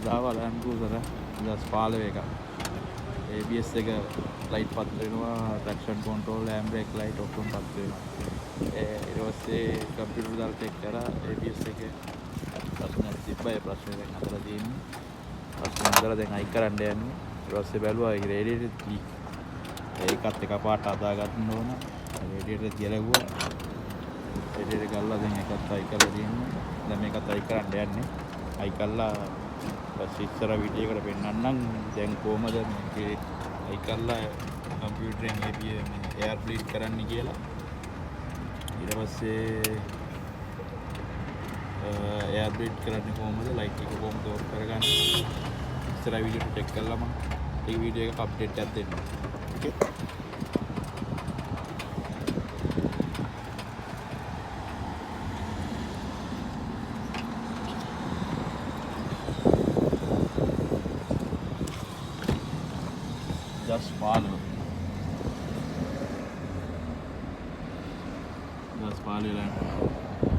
දාවා land cruiser දස් 15 එකක්. ABS එක ලයිට් පත් වෙනවා, traction control, hand brake light ඔක්කොම පත් වෙනවා. ඊට පස්සේ කම්පියුටර් දාලා චෙක් කරා ABS එකේ ප්‍රශ්නයක් තිබ්බා. ඒ ප්‍රශ්නේ දැන් අතලා තියෙන්නේ. ප්‍රශ්නේ අතලා දැන් අයින් කරන්න යන්නේ. ඊට පස්සේ බැලුවා ඒ රේඩියේටර් ලීක්. ඒකත් එකපාරට හදා ගන්න ඕන. රේඩියේටර් ගැලවුවා. රේඩියේටර් ගල්ලා දැන් එකත් අයින් කරලා තියෙනවා. දැන් මේකත් අයින් කරන්න යන්නේ. අයින් කළා ඊපස්සේ ඉස්සර වීඩියෝ එකට පෙන්නන්නම් දැන් කොහමද මේකේ අයින් කළා කම්පියුටරෙන් මේ එයාර් බ්ලීඩ් කරන්න කියලා. ඊට පස්සේ එයාර් බ්ලීඩ් කරන්නේ කොහමද, ලයිට් එක කොහමද ඕෆ් කරගන්නේ, ඉස්සර වීඩියෝ ටෙක් කළාම ඒ වීඩියෝ එක අප්ඩේට් එකක් දෙන්න. ඕකේ. Just follow. Just follow land.